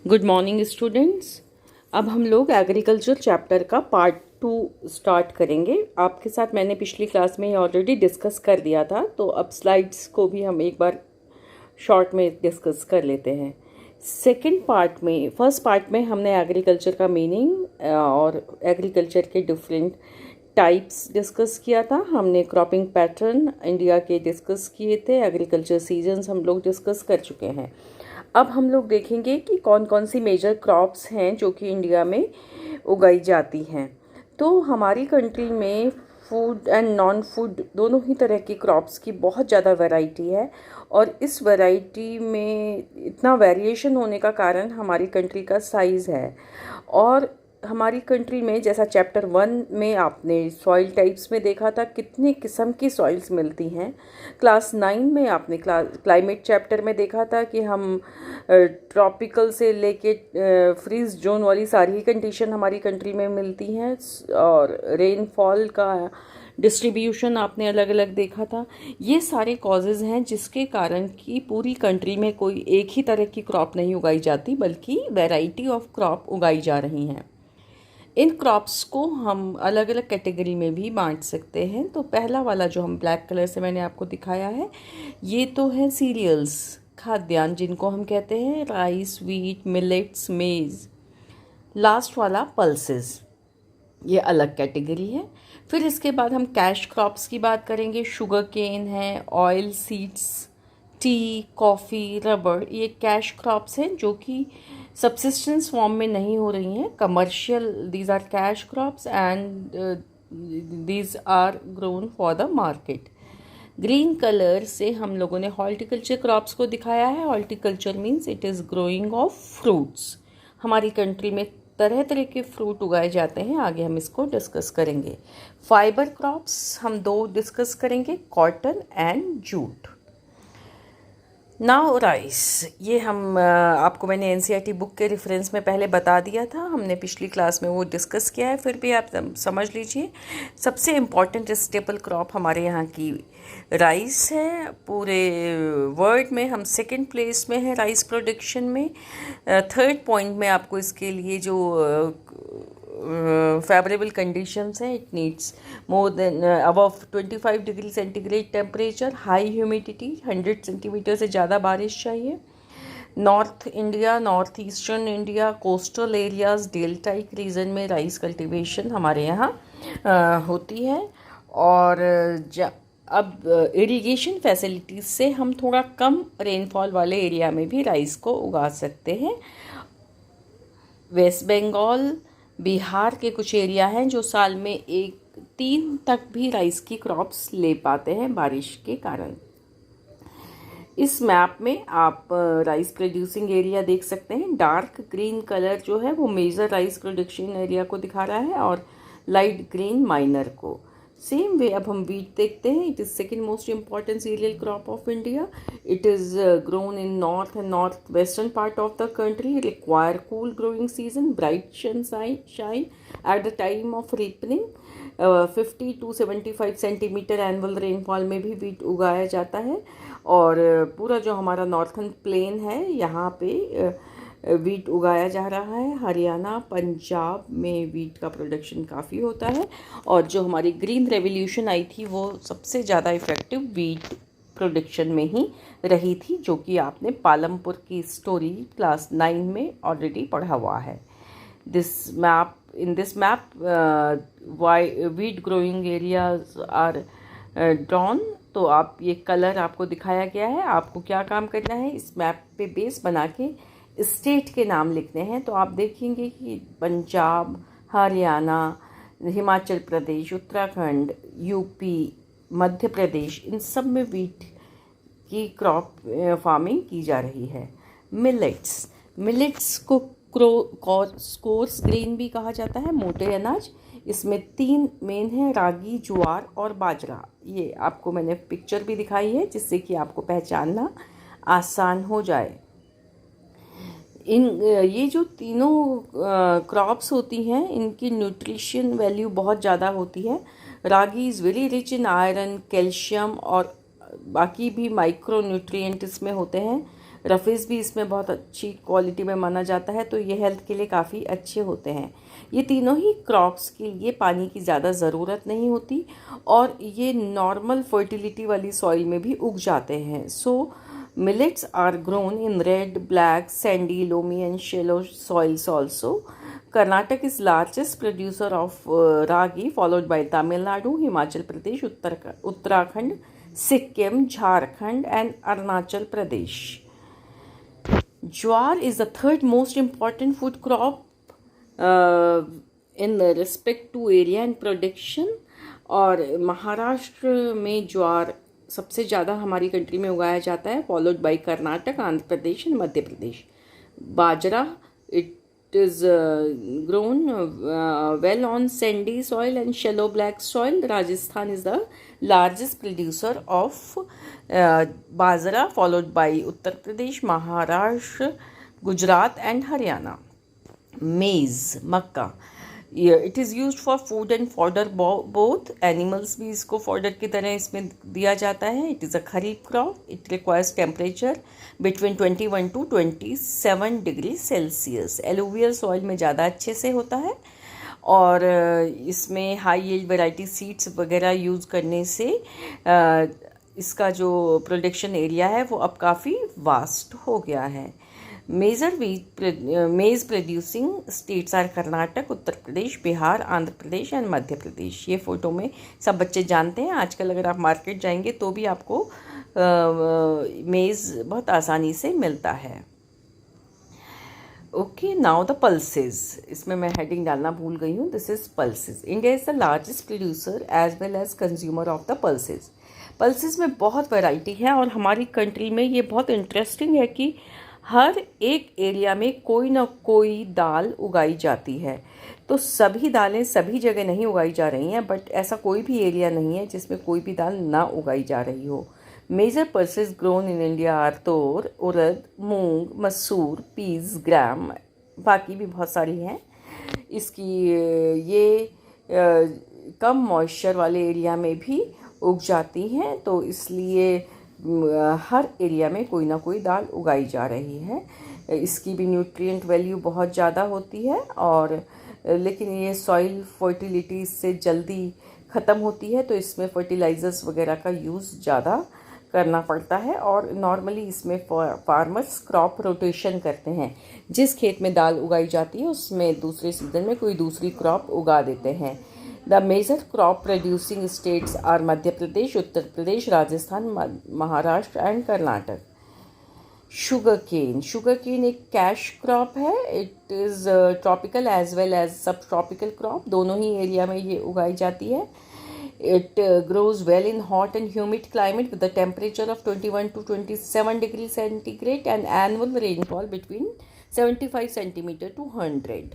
Good morning students. अब हम लोग एग्रीकल्चर चैप्टर का पार्ट 2 स्टार्ट करेंगे। आपके साथ मैंने पिछली क्लास में ऑलरेडी डिस्कस कर दिया था, तो अब स्लाइड्स को भी हम एक बार शॉर्ट में डिस्कस कर लेते हैं। फर्स्ट पार्ट में हमने एग्रीकल्चर का मीनिंग और एग्रीकल्चर के डिफरेंट टाइप्स डिस्कस किया था। हमने क्रॉपिंग पैटर्न इंडिया के डिस्कस किए थे, एग्रीकल्चर सीजन्स हम लोग डिस्कस कर चुके हैं। अब हम लोग देखेंगे कि कौन कौन सी मेजर क्रॉप्स हैं जो कि इंडिया में उगाई जाती हैं। तो हमारी कंट्री में फूड एंड नॉन फूड दोनों ही तरह की क्रॉप्स की बहुत ज़्यादा वैरायटी है, और इस वैरायटी में इतना वेरिएशन होने का कारण हमारी कंट्री का साइज़ है। और हमारी कंट्री में, जैसा चैप्टर 1 में आपने सॉइल टाइप्स में देखा था, कितनी किस्म की सॉइल्स मिलती हैं। क्लास 9 में आपने क्लाइमेट चैप्टर में देखा था कि हम ट्रॉपिकल से लेके फ्रीज जोन वाली सारी कंडीशन हमारी कंट्री में मिलती हैं, और रेनफॉल का डिस्ट्रीब्यूशन आपने अलग अलग देखा था। ये सारे कॉजेज़ हैं जिसके कारण कि पूरी कंट्री में कोई एक ही तरह की क्रॉप नहीं उगाई जाती, बल्कि वैरायटी ऑफ क्रॉप उगाई जा रही हैं। इन क्रॉप्स को हम अलग अलग कैटेगरी में भी बांट सकते हैं। तो पहला वाला जो हम ब्लैक कलर से मैंने आपको दिखाया है, ये तो है सीरियल्स, खाद्यान्न, जिनको हम कहते हैं राइस, व्हीट, मिलेट्स, मेज। लास्ट वाला पल्सेस, ये अलग कैटेगरी है। फिर इसके बाद हम कैश क्रॉप्स की बात करेंगे। शुगर केन है, oil seeds, T, coffee, rubber, ये कैश क्रॉप्स हैं जो कि सब्सिस्टेंस फॉर्म में नहीं हो रही हैं। Commercial, these are cash crops and these are grown for the market. Green colour से हम लोगों ने हॉर्टिकल्चर क्रॉप्स को दिखाया है। Horticulture means it is growing of fruits. हमारी कंट्री में तरह तरह के फ्रूट उगाए जाते हैं, आगे हम इसको डिस्कस करेंगे। फाइबर क्रॉप्स हम दो डिस्कस करेंगे, cotton and jute. Now rice, ये हम आपको मैंने एनसीईआरटी बुक के रेफरेंस में पहले बता दिया था, हमने पिछली क्लास में वो डिस्कस किया है, फिर भी आप समझ लीजिए। सबसे इम्पॉर्टेंट स्टेपल क्रॉप हमारे यहाँ की राइस है। पूरे वर्ल्ड में हम सेकंड प्लेस में है राइस प्रोडक्शन में। थर्ड पॉइंट में आपको इसके लिए जो फेवरेबल कंडीशंस हैं, it needs more than above 25 degree centigrade temperature, high humidity, 100 centimetre से ज़्यादा बारिश चाहिए। North India, north eastern India, coastal areas, deltaic region में राइस कल्टीवेशन हमारे यहाँ होती है। और अब इरिगेशन फैसिलिटीज़ से हम थोड़ा कम रेनफॉल वाले एरिया में भी राइस को उगा सकते हैं। वेस्ट बंगाल, बिहार के कुछ एरिया हैं जो साल में 1-3 तक भी राइस की क्रॉप्स ले पाते हैं बारिश के कारण। इस मैप में आप राइस प्रोड्यूसिंग एरिया देख सकते हैं। डार्क ग्रीन कलर जो है वो मेजर राइस प्रोडक्शन एरिया को दिखा रहा है, और लाइट ग्रीन माइनर को। सेम वे अब हम वीट देखते हैं। It is second most important cereal crop of India. It is grown in north and north western part of the country, require cool growing season, bright sunshine at the time of ripening. 50 to 75 centimetre annual rainfall में भी wheat उगाया जाता है। और पूरा जो हमारा northern plane है, यहाँ पे वीट उगाया जा रहा है। हरियाणा, पंजाब में वीट का प्रोडक्शन काफ़ी होता है। और जो हमारी ग्रीन रेवोल्यूशन आई थी, वो सबसे ज़्यादा इफ़ेक्टिव वीट प्रोडक्शन में ही रही थी, जो कि आपने पालमपुर की स्टोरी क्लास 9 में ऑलरेडी पढ़ा हुआ है। In this map, wheat growing areas are drawn। तो आप ये कलर आपको दिखाया गया है। आपको क्या काम करना है, इस मैप पे बेस बना के स्टेट के नाम लिखने हैं। तो आप देखेंगे कि पंजाब, हरियाणा, हिमाचल प्रदेश, उत्तराखंड, यूपी, मध्य प्रदेश, इन सब में वीट की क्रॉप फार्मिंग की जा रही है। मिलेट्स को कोर्स ग्रेन भी कहा जाता है, मोटे अनाज। इसमें 3 मेन हैं, रागी, ज्वार और बाजरा। ये आपको मैंने पिक्चर भी दिखाई है, जिससे कि आपको पहचानना आसान हो जाए। ये जो तीनों क्रॉप्स होती हैं, इनकी न्यूट्रिशन वैल्यू बहुत ज़्यादा होती है। Ragi is very rich in iron, calcium और बाकी भी माइक्रो न्यूट्रिएंट इसमें होते हैं। रफेज भी इसमें बहुत अच्छी क्वालिटी में माना जाता है, तो ये हेल्थ के लिए काफ़ी अच्छे होते हैं। ये तीनों ही क्रॉप्स के लिए पानी की ज़्यादा ज़रूरत नहीं होती और ये नॉर्मल फर्टिलिटी वाली सॉइल में भी उग जाते हैं। सो millets are grown in red, black, sandy, loamy and shallow soils also. Karnataka is largest producer of ragi, followed by Tamil Nadu, Himachal Pradesh, Uttarakhand, Sikkim, Jharkhand and Arunachal Pradesh. Jowar is the third most important food crop in respect to area and production. और महाराष्ट्र में ज्वार सबसे ज़्यादा हमारी country में उगाया जाता है, followed by Karnataka, Andhra Pradesh and Madhya Pradesh. Bajra, it is grown well on sandy soil and shallow black soil. Rajasthan is the largest producer of bajra, followed by Uttar Pradesh, Maharashtra, Gujarat and Haryana. Maize, makka, it is use for food and fodder both. Animals भी इसको fodder की तरह इसमें दिया जाता है. It is a kharif crop. It requires temperature between 21 to 27 degree Celsius. Alluvial soil में ज़्यादा अच्छे से होता है और इसमें हाई यील्ड वैरायटी सीड्स वगैरह यूज़ करने से इसका जो प्रोडक्शन एरिया है वो अब काफ़ी वास्ट हो गया है. Major maize producing states are Karnataka, Uttar Pradesh, Bihar, Andhra Pradesh and Madhya Pradesh. ये फ़ोटो में सब बच्चे जानते हैं. आजकल अगर आप मार्केट जाएंगे तो भी आपको मेज़ बहुत आसानी से मिलता है. Okay, now the pulses. इसमें मैं हेडिंग डालना भूल गई हूँ. This is pulses. India is the largest producer as well as consumer of the pulses. Pulses में बहुत वैरायटी है और हमारी कंट्री में ये बहुत इंटरेस्टिंग है कि हर एक एरिया में कोई ना कोई दाल उगाई जाती है. तो सभी दालें सभी जगह नहीं उगाई जा रही हैं, बट ऐसा कोई भी एरिया नहीं है जिसमें कोई भी दाल ना उगाई जा रही हो. Major pulses grown in India are toor, urad, मूंग, मसूर, पीस, ग्राम, बाकी भी बहुत सारी हैं. इसकी ये कम मॉइस्चर वाले एरिया में भी उग जाती हैं, तो इसलिए हर एरिया में कोई ना कोई दाल उगाई जा रही है. इसकी भी न्यूट्रिएंट वैल्यू बहुत ज़्यादा होती है और लेकिन ये सॉइल फर्टिलिटी से जल्दी ख़त्म होती है, तो इसमें फर्टिलाइज़र्स वगैरह का यूज़ ज़्यादा करना पड़ता है. और नॉर्मली इसमें फार्मर्स क्रॉप रोटेशन करते हैं. जिस खेत में दाल उगाई जाती है उसमें दूसरे सीजन में कोई दूसरी क्रॉप उगा देते हैं. The major crop producing states are Madhya Pradesh, Uttar Pradesh, Rajasthan, Maharashtra and Karnataka. Sugarcane एक कैश क्रॉप है. It is tropical as well as subtropical crop. दोनों ही एरिया में ये उगाई जाती है. It grows well in hot and humid climate with a temperature of 21 to 27 degrees centigrade and annual rainfall between 75 centimeter to 100.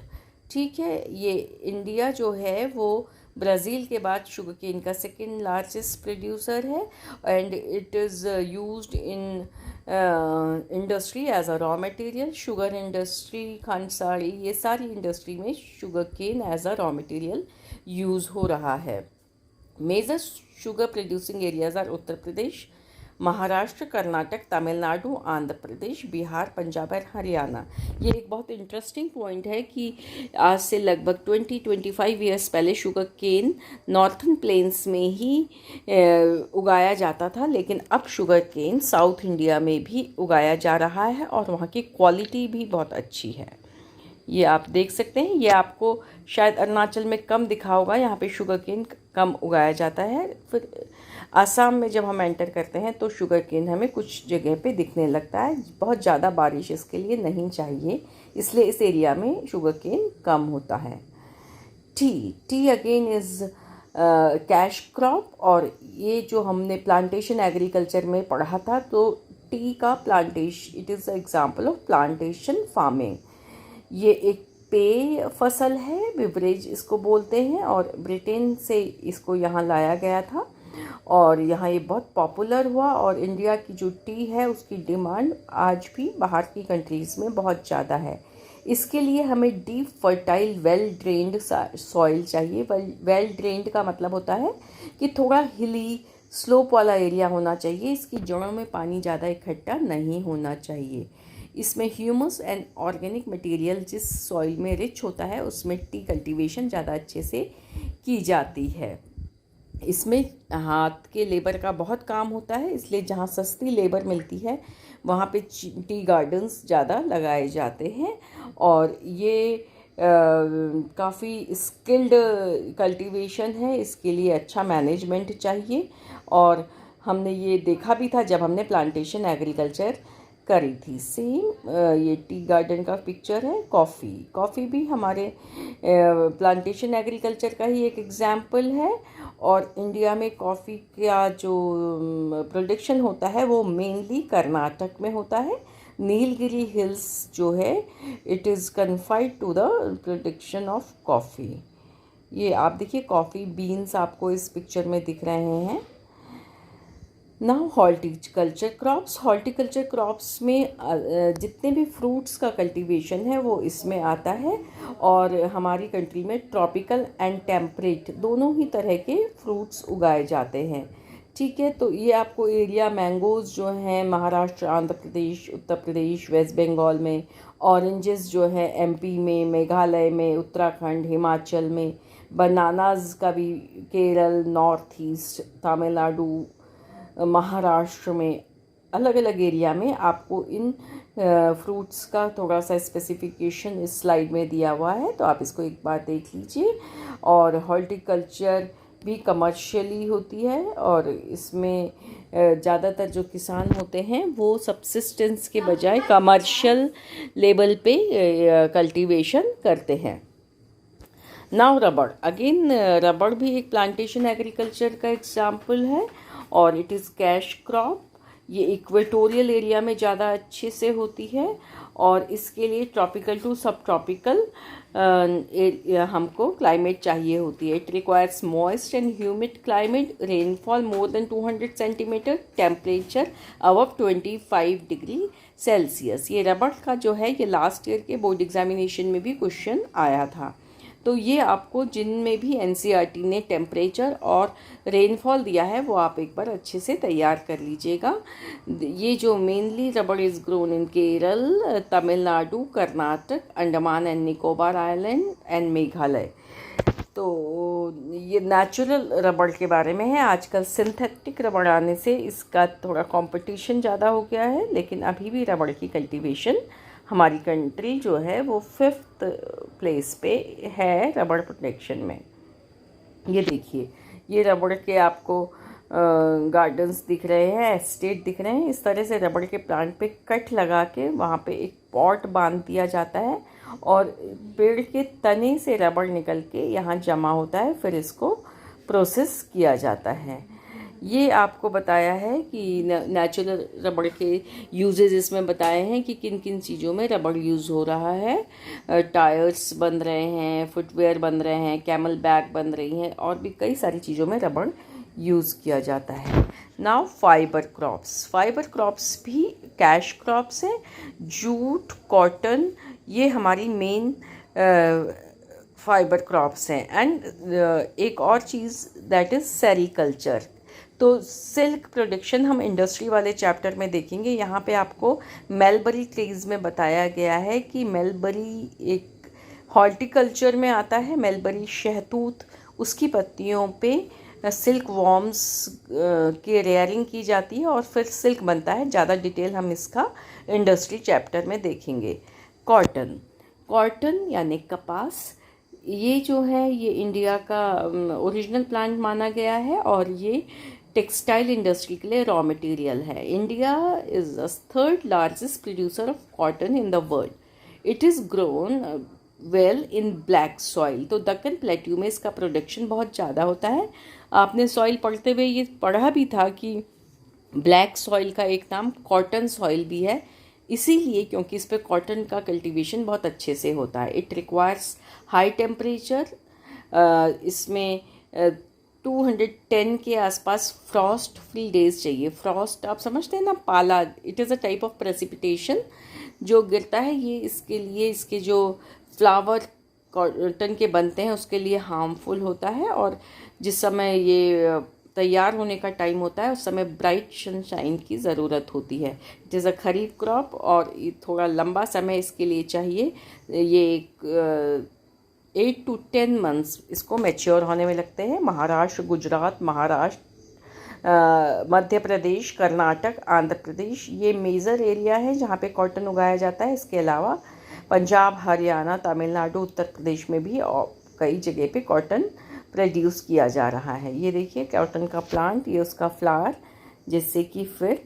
ठीक है. ये इंडिया जो है वो ब्राज़ील के बाद शुगर केन का सेकेंड लार्जेस्ट प्रोड्यूसर है and it is used in industry as a raw material. Sugar industry, khandsari, ये सारी इंडस्ट्री में sugarcane as a raw material use हो रहा है. Major sugar producing areas are Uttar Pradesh, Maharashtra, Karnataka, Tamil Nadu, Andhra Pradesh, Bihar, Punjab और हरियाणा. ये एक बहुत इंटरेस्टिंग पॉइंट है कि आज से लगभग 20-25 ईयर्स पहले शुगर केन नॉर्थन प्लेन्स में ही उगाया जाता था, लेकिन अब शुगर केन साउथ इंडिया में भी उगाया जा रहा है और वहाँ की क्वालिटी भी बहुत अच्छी है. ये आप देख सकते हैं. ये आपको शायद अरुणाचल में कम दिखा होगा, यहाँ पे शुगर केन कम उगाया जाता है. फिर आसाम में जब हम एंटर करते हैं तो शुगर केन हमें कुछ जगह पे दिखने लगता है. बहुत ज़्यादा बारिश इसके लिए नहीं चाहिए, इसलिए इस एरिया में शुगर केन कम होता है. T again is cash crop. और ये जो हमने प्लांटेशन एग्रीकल्चर में पढ़ा था, तो टी का plantation, it is example of plantation farming. ये एक पेय फसल है, बिवरेज इसको बोलते हैं, और ब्रिटेन से इसको यहाँ लाया गया था और यहाँ ये बहुत पॉपुलर हुआ. और इंडिया की जो टी है उसकी डिमांड आज भी बाहर की कंट्रीज़ में बहुत ज़्यादा है. इसके लिए हमें deep fertile well drained soil चाहिए. वेल ड्रेन्ड का मतलब होता है कि थोड़ा हिली स्लोप वाला एरिया होना चाहिए, इसकी जड़ों में पानी ज़्यादा इकट्ठा नहीं होना चाहिए। इसमें ह्यूमस एंड ऑर्गेनिक मटेरियल जिस सॉइल में रिच होता है उसमें टी कल्टीवेशन ज़्यादा अच्छे से की जाती है। इसमें हाथ के लेबर का बहुत काम होता है, इसलिए जहाँ सस्ती लेबर मिलती है वहाँ पे टी गार्डन्स ज़्यादा लगाए जाते हैं। और ये काफ़ी स्किल्ड कल्टीवेशन है, इसके लिए अच्छा मैनेजमेंट चाहिए। और हमने ये देखा भी था जब हमने प्लांटेशन एग्रीकल्चर करी थी। सेम ये टी गार्डन का पिक्चर है। कॉफ़ी भी हमारे प्लांटेशन एग्रीकल्चर का ही एक एग्जाम्पल है। और इंडिया में कॉफ़ी का जो प्रोडक्शन होता है वो मेनली कर्नाटक में होता है। नीलगिरी हिल्स जो है it is confined to the production of coffee. ये आप देखिए कॉफ़ी बीन्स आपको इस पिक्चर में दिख रहे हैं। नाउ हॉर्टिकल्चर क्रॉप्स में जितने भी फ्रूट्स का कल्टीवेशन है वो इसमें आता है। और हमारी कंट्री में ट्रॉपिकल एंड टेम्परेट दोनों ही तरह के फ्रूट्स उगाए जाते हैं। ठीक है, तो ये आपको एरिया मैंगोज़ जो हैं महाराष्ट्र, आंध्र प्रदेश, उत्तर प्रदेश, वेस्ट बंगाल में, ऑरेंजेस जो है एमपी में, मेघालय में, उत्तराखंड, हिमाचल में, बनानाज का भी केरल, नॉर्थ ईस्ट, तमिलनाडु, महाराष्ट्र में, अलग अलग एरिया में आपको इन फ्रूट्स का थोड़ा सा स्पेसिफिकेशन इस स्लाइड में दिया हुआ है, तो आप इसको एक बार देख लीजिए। और हॉर्टिकल्चर भी कमर्शियली होती है और इसमें ज़्यादातर जो किसान होते हैं वो सब्सिस्टेंस के बजाय कमर्शियल लेवल पे कल्टीवेशन करते हैं। नाउ रबड़, अगेन रबड़ भी एक प्लांटेशन एग्रीकल्चर का एग्जाम्पल है और इट इज़ कैश क्रॉप। ये इक्वेटोरियल एरिया में ज़्यादा अच्छे से होती है और इसके लिए ट्रॉपिकल टू सब ट्रॉपिकल हमको क्लाइमेट चाहिए होती है। It requires moist and humid climate, rainfall more than 200 centimetre, temperature above 25 degree Celsius. ये रबड़ का जो है ये लास्ट ईयर के बोर्ड एग्जामिनेशन में भी क्वेश्चन आया था। तो ये आपको जिनमें भी एनसीईआरटी ने टेम्परेचर और रेनफॉल दिया है वो आप एक बार अच्छे से तैयार कर लीजिएगा। ये जो मेनली रबड़ is grown in Kerala, Tamil Nadu, Karnataka, Andaman and Nicobar island and Meghalaya. तो ये नेचुरल रबड़ के बारे में है। आजकल सिंथेटिक रबड़ आने से इसका थोड़ा कंपटीशन ज़्यादा हो गया है, लेकिन अभी भी रबड़ की कल्टीवेशन हमारी कंट्री जो है वो 5th प्लेस पे है रबड़ प्रोटेक्शन में। ये देखिए ये रबड़ के आपको गार्डन्स दिख रहे हैं, एस्टेट दिख रहे हैं। इस तरह से रबड़ के प्लांट पे कट लगा के वहाँ पे एक पॉट बांध दिया जाता है और पेड़ के तने से रबड़ निकल के यहाँ जमा होता है, फिर इसको प्रोसेस किया जाता है। ये आपको बताया है कि नेचुरल रबड़ के यूजेज इसमें बताए हैं कि किन किन चीज़ों में रबड़ यूज़ हो रहा है। टायर्स बन रहे हैं, फुटवेयर बन रहे हैं, कैमल बैग बन रही हैं और भी कई सारी चीज़ों में रबड़ यूज़ किया जाता है। नाउ फाइबर क्रॉप्स भी कैश क्रॉप्स हैं। जूट, कॉटन ये हमारी मेन फाइबर क्रॉप्स हैं। एंड एक और चीज़ दैट इज़ सेरीकल्चर। तो सिल्क प्रोडक्शन हम इंडस्ट्री वाले चैप्टर में देखेंगे। यहाँ पे आपको मेलबरी ट्रीज़ में बताया गया है कि मेलबरी एक हॉर्टिकल्चर में आता है। मेलबरी शहतूत, उसकी पत्तियों पे सिल्क वॉर्म्स की रेयरिंग की जाती है और फिर सिल्क बनता है। ज़्यादा डिटेल हम इसका इंडस्ट्री चैप्टर में देखेंगे। कॉटन यानी कपास, ये जो है ये इंडिया का ओरिजिनल प्लांट माना गया है और ये टेक्सटाइल इंडस्ट्री के लिए रॉ मटेरियल है। India is the 3rd largest producer of cotton in the world. It is grown well in black soil. तो दक्कन प्लेट्यू में इसका प्रोडक्शन बहुत ज़्यादा होता है। आपने सॉइल पढ़ते हुए ये पढ़ा भी था कि ब्लैक सॉइल का एक नाम कॉटन सॉइल भी है, इसीलिए क्योंकि इस पर कॉटन का कल्टीवेशन बहुत अच्छे से होता है। इट रिक्वायर्स हाई टेम्परेचर, इसमें 210 के आसपास फ्रॉस्ट फ्री डेज चाहिए। फ्रॉस्ट आप समझते हैं ना, पाला, it is a type of precipitation जो गिरता है। ये इसके लिए इसके जो फ्लावर कॉटन के बनते हैं उसके लिए हार्मफुल होता है और जिस समय ये तैयार होने का टाइम होता है उस समय ब्राइट सनशाइन की ज़रूरत होती है। It is a kharif crop और ये थोड़ा लंबा समय इसके लिए चाहिए। ये 8 to 10 months इसको मैच्योर होने में लगते हैं। महाराष्ट्र, गुजरात, मध्य प्रदेश, कर्नाटक, आंध्र प्रदेश ये मेजर एरिया है जहाँ पे कॉटन उगाया जाता है। इसके अलावा पंजाब, हरियाणा, तमिलनाडु, उत्तर प्रदेश में भी कई जगह पे कॉटन प्रोड्यूस किया जा रहा है। ये देखिए कॉटन का प्लांट, ये उसका फ्लावर जिससे कि फिर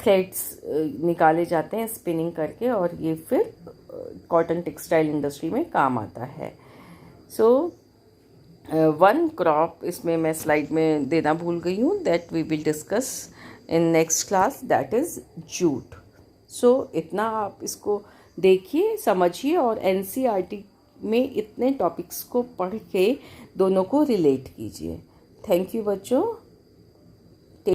थ्रेड्स निकाले जाते हैं स्पिनिंग करके और ये फिर कॉटन टेक्सटाइल इंडस्ट्री में काम आता है। सो वन क्रॉप इसमें मैं स्लाइड में देना भूल गई हूँ, that we will discuss in next class, that is jute. So इतना आप इसको देखिए, समझिए और एनसीईआरटी में इतने टॉपिक्स को पढ़ के दोनों को रिलेट कीजिए। थैंक यू बच्चों।